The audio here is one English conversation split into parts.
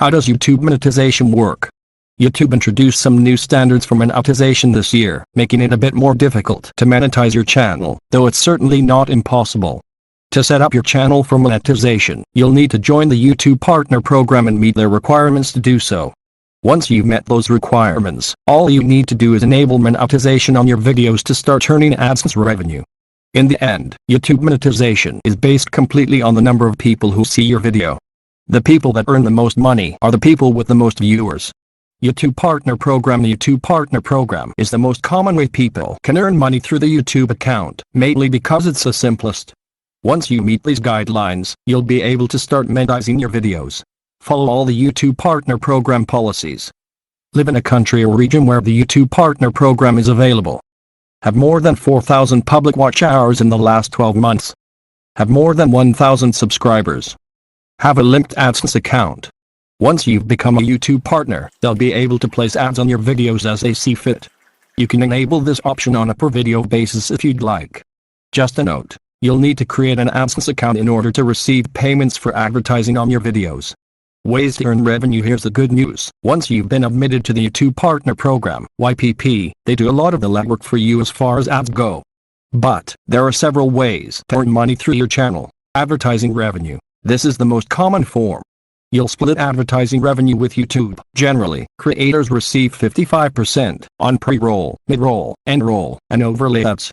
How does YouTube monetization work? YouTube introduced some new standards for monetization this year, making it a bit more difficult to monetize your channel, though it's certainly not impossible. To set up your channel for monetization, you'll need to join the YouTube Partner Program and meet their requirements to do so. Once you've met those requirements, all you need to do is enable monetization on your videos to start earning AdSense revenue. In the end, YouTube monetization is based completely on the number of people who see your video. The people that earn the most money are the people with the most viewers. YouTube Partner Program. The YouTube Partner Program is the most common way people can earn money through the YouTube account, mainly because it's the simplest. Once you meet these guidelines, you'll be able to start monetizing your videos. Follow all the YouTube Partner Program policies. Live in a country or region where the YouTube Partner Program is available. Have more than 4,000 public watch hours in the last 12 months. Have more than 1,000 subscribers. Have a linked AdSense account. Once you've become a YouTube partner, they'll be able to place ads on your videos as they see fit. You can enable this option on a per video basis if you'd like. Just a note, you'll need to create an AdSense account in order to receive payments for advertising on your videos. Ways to earn revenue. Here's the good news. Once you've been admitted to the YouTube Partner Program, YPP, they do a lot of the legwork for you as far as ads go. But there are several ways to earn money through your channel. Advertising revenue. This is the most common form. You'll split advertising revenue with YouTube. Generally, creators receive 55% on pre-roll, mid-roll, end-roll, and overlay ads.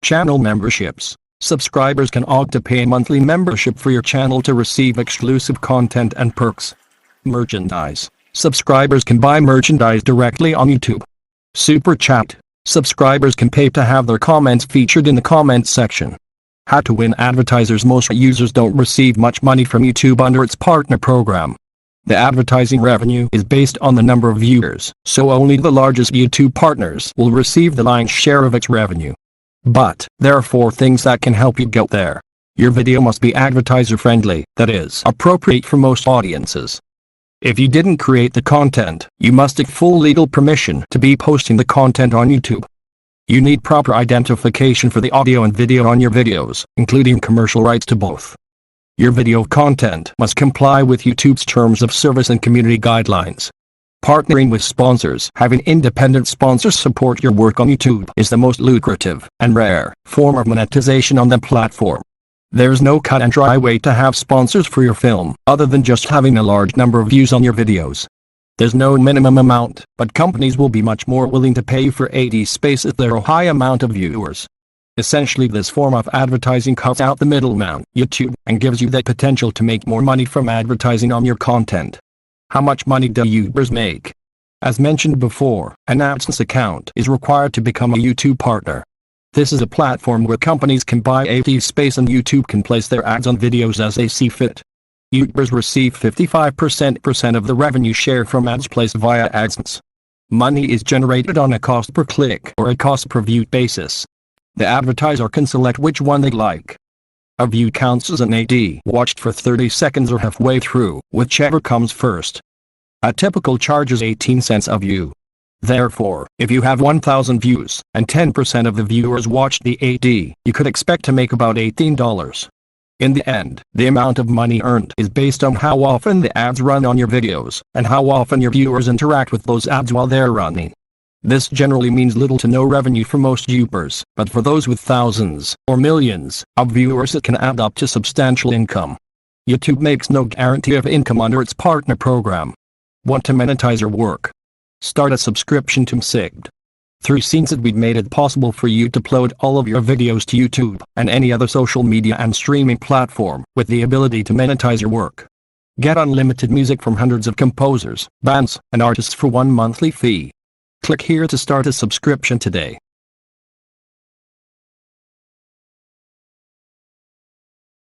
Channel memberships. Subscribers can opt to pay a monthly membership for your channel to receive exclusive content and perks. Merchandise. Subscribers can buy merchandise directly on YouTube. Super Chat. Subscribers can pay to have their comments featured in the comments section. How to win advertisers. Most users don't receive much money from YouTube under its partner program. The advertising revenue is based on the number of viewers, so only the largest YouTube partners will receive the lion's share of its revenue. But there are 4 things that can help you get there. Your video must be advertiser friendly, that is, appropriate for most audiences. If you didn't create the content, you must get full legal permission to be posting the content on YouTube. You need proper identification for the audio and video on your videos, including commercial rights to both. Your video content must comply with YouTube's terms of service and community guidelines. Partnering with sponsors. Having independent sponsors support your work on YouTube is the most lucrative and rare form of monetization on the platform. There's no cut and dry way to have sponsors for your film, other than just having a large number of views on your videos. There's no minimum amount, but companies will be much more willing to pay for ad space if there are a high amount of viewers. Essentially, this form of advertising cuts out the middleman, YouTube, and gives you the potential to make more money from advertising on your content. How much money do YouTubers make? As mentioned before, an AdSense account is required to become a YouTube partner. This is a platform where companies can buy ad space and YouTube can place their ads on videos as they see fit. YouTubers receive 55% of the revenue share from ads placed via AdSense. Money is generated on a cost per click or a cost per view basis. The advertiser can select which one they like. A view counts as an ad watched for 30 seconds or halfway through, whichever comes first. A typical charge is 18 cents a view. Therefore, if you have 1,000 views, and 10% of the viewers watched the ad, you could expect to make about $18. In the end, the amount of money earned is based on how often the ads run on your videos, and how often your viewers interact with those ads while they're running. This generally means little to no revenue for most YouTubers, but for those with thousands, or millions, of viewers it can add up to substantial income. YouTube makes no guarantee of income under its partner program. Want to monetize your work? Start a subscription to Msigged. Through Scenes we've made it possible for you to upload all of your videos to YouTube, and any other social media and streaming platform, with the ability to monetize your work. Get unlimited music from hundreds of composers, bands, and artists for one monthly fee. Click here to start a subscription today.